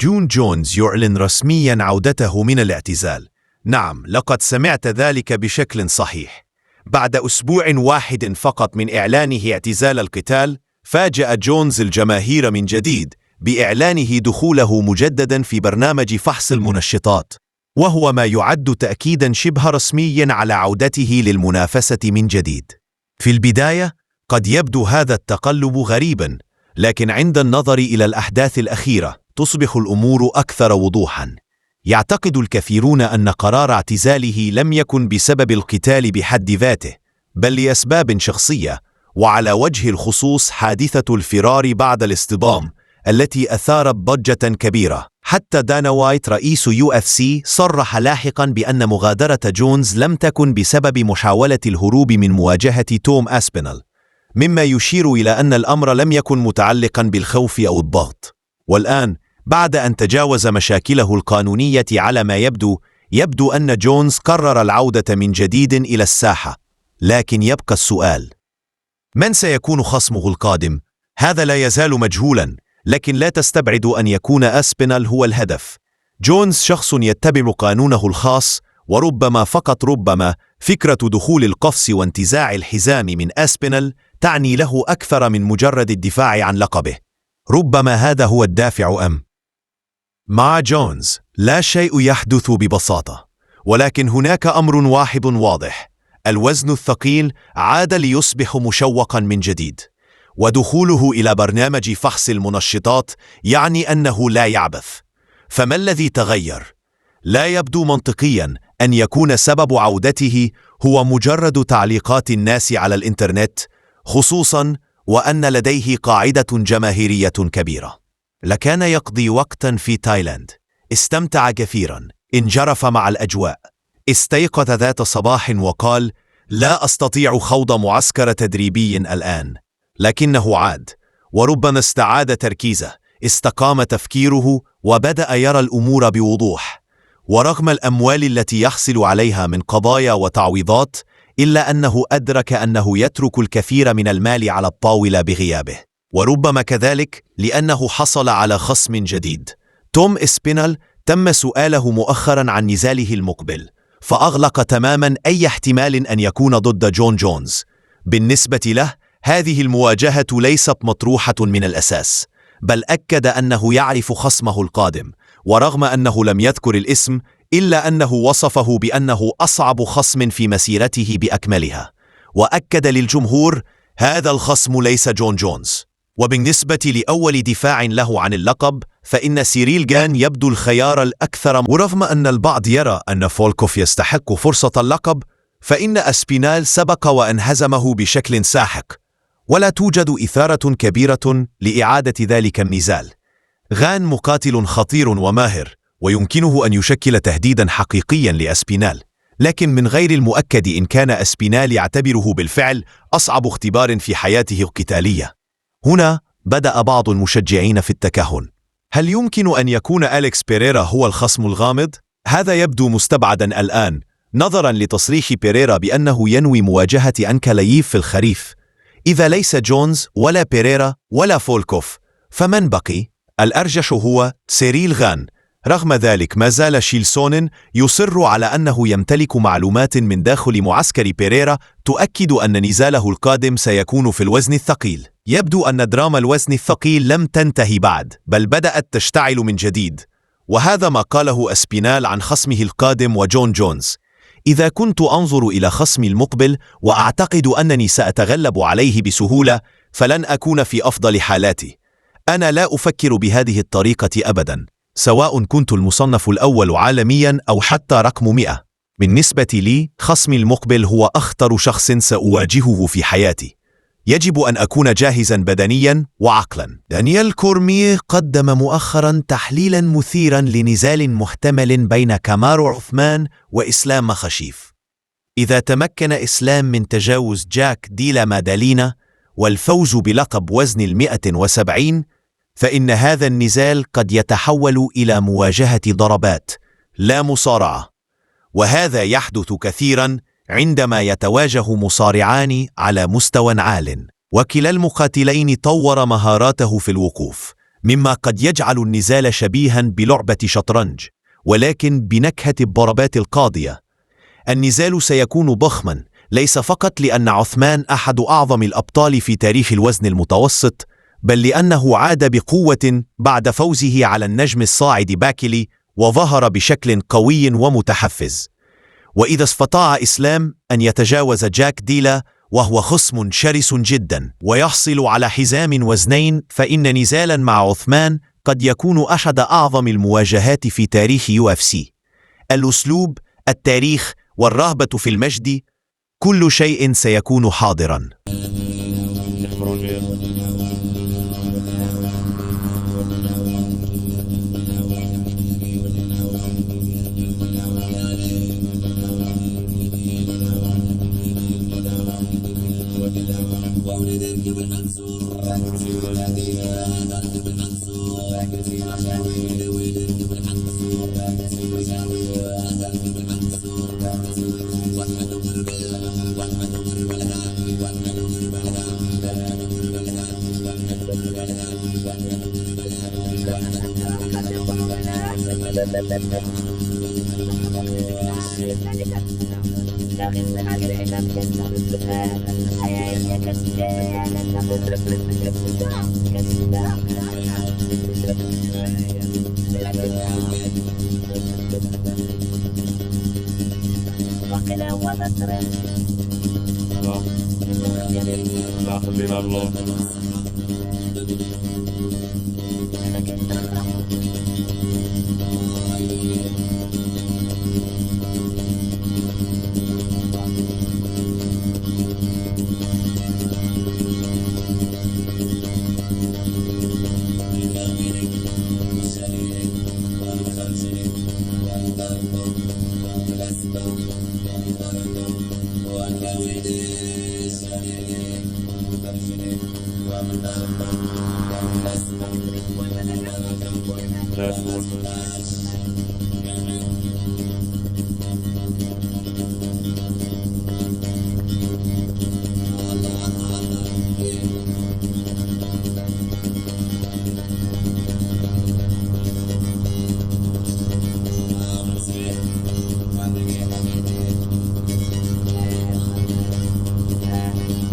جون جونز يعلن رسمياً عودته من الاعتزال. نعم، لقد سمعت ذلك بشكل صحيح. بعد أسبوع واحد فقط من إعلانه اعتزال القتال، فاجأ جونز الجماهير من جديد بإعلانه دخوله مجدداً في برنامج فحص المنشطات، وهو ما يعد تأكيداً شبه رسمياً على عودته للمنافسة من جديد. في البداية قد يبدو هذا التقلب غريباً، لكن عند النظر إلى الأحداث الأخيرة تصبح الأمور أكثر وضوحاً. يعتقد الكثيرون أن قرار اعتزاله لم يكن بسبب القتال بحد ذاته، بل لأسباب شخصية، وعلى وجه الخصوص حادثة الفرار بعد الاصطدام التي أثارت ضجة كبيرة. حتى دانا وايت رئيس UFC صرح لاحقا بأن مغادرة جونز لم تكن بسبب محاولة الهروب من مواجهة توم أسبينال، مما يشير إلى أن الأمر لم يكن متعلقا بالخوف أو الضغط. والآن بعد أن تجاوز مشاكله القانونية على ما يبدو أن جونز قرر العودة من جديد إلى الساحة. لكن يبقى السؤال: من سيكون خصمه القادم؟ هذا لا يزال مجهولا، لكن لا تستبعد أن يكون أسبينال هو الهدف. جونز شخص يتبع قانونه الخاص، وربما فقط ربما فكرة دخول القفص وانتزاع الحزام من أسبينال تعني له أكثر من مجرد الدفاع عن لقبه. ربما هذا هو الدافع. مع جونز لا شيء يحدث ببساطة، ولكن هناك أمر واحد واضح: الوزن الثقيل عاد ليصبح مشوقا من جديد، ودخوله إلى برنامج فحص المنشطات يعني أنه لا يعبث. فما الذي تغير؟ لا يبدو منطقيا أن يكون سبب عودته هو مجرد تعليقات الناس على الإنترنت، خصوصا وأن لديه قاعدة جماهيرية كبيرة. لكان يقضي وقتا في تايلاند، استمتع كثيرا، انجرف مع الأجواء، استيقظ ذات صباح وقال: لا أستطيع خوض معسكر تدريبي الآن. لكنه عاد، وربما استعاد تركيزه، استقام تفكيره، وبدأ يرى الأمور بوضوح. ورغم الأموال التي يحصل عليها من قضايا وتعويضات، إلا أنه أدرك أنه يترك الكثير من المال على الطاولة بغيابه، وربما كذلك لأنه حصل على خصم جديد. توم أسبينال تم سؤاله مؤخرا عن نزاله المقبل، فأغلق تماما أي احتمال أن يكون ضد جون جونز. بالنسبة له هذه المواجهة ليست مطروحة من الأساس، بل أكد أنه يعرف خصمه القادم، ورغم أنه لم يذكر الاسم إلا أنه وصفه بأنه أصعب خصم في مسيرته بأكملها، وأكد للجمهور: هذا الخصم ليس جون جونز. وبالنسبة لأول دفاع له عن اللقب، فإن سيريل جان يبدو الخيار الأكثر، ورغم أن البعض يرى أن فولكوف يستحق فرصة اللقب، فإن أسبينال سبق وانهزمه بشكل ساحق، ولا توجد إثارة كبيرة لإعادة ذلك النزال. غان مقاتل خطير وماهر، ويمكنه أن يشكل تهديدا حقيقيا لأسبينال، لكن من غير المؤكد إن كان أسبينال يعتبره بالفعل أصعب اختبار في حياته القتالية. هنا بدأ بعض المشجعين في التكهن: هل يمكن أن يكون أليكس بيريرا هو الخصم الغامض؟ هذا يبدو مستبعدا الآن، نظرا لتصريح بيريرا بأنه ينوي مواجهة أنكلايف في الخريف. إذا ليس جونز ولا بيريرا ولا فولكوف، فمن بقي؟ الأرجح هو سيريل غان. رغم ذلك ما زال شيلسونن يصر على أنه يمتلك معلومات من داخل معسكر بيريرا تؤكد أن نزاله القادم سيكون في الوزن الثقيل. يبدو أن دراما الوزن الثقيل لم تنتهي بعد، بل بدأت تشتعل من جديد، وهذا ما قاله أسبينال عن خصمه القادم وجون جونز: إذا كنت أنظر إلى خصمي المقبل وأعتقد أنني سأتغلب عليه بسهولة، فلن أكون في أفضل حالاتي. أنا لا أفكر بهذه الطريقة أبدا، سواء كنت المصنف الأول عالميا أو حتى رقم 100. بالنسبة لي خصمي المقبل هو أخطر شخص سأواجهه في حياتي. يجب أن أكون جاهزا بدنيا وعقلا. دانيال كورميه قدم مؤخرا تحليلا مثيرا لنزال محتمل بين كامارو عثمان وإسلام مخشيف. إذا تمكن إسلام من تجاوز جاك ديلا مادالينا والفوز بلقب وزن 170، فإن هذا النزال قد يتحول إلى مواجهة ضربات لا مصارعة، وهذا يحدث كثيرا عندما يتواجه مصارعان على مستوى عال، وكلا المقاتلين طور مهاراته في الوقوف. مما قد يجعل النزال شبيها بلعبة شطرنج، ولكن بنكهة الضربات القاضية. النزال سيكون ضخما، ليس فقط لأن عثمان أحد أعظم الأبطال في تاريخ الوزن المتوسط، بل لأنه عاد بقوة بعد فوزه على النجم الصاعد باكلي، وظهر بشكل قوي ومتحفز. وإذا استطاع إسلام أن يتجاوز جاك ديلا وهو خصم شرس جدا ويحصل على حزام وزنين، فإن نزالا مع عثمان قد يكون أحد أعظم المواجهات في تاريخ UFC. الأسلوب، التاريخ، والرغبة في المجد، كل شيء سيكون حاضرا. لا خلينا الله. That's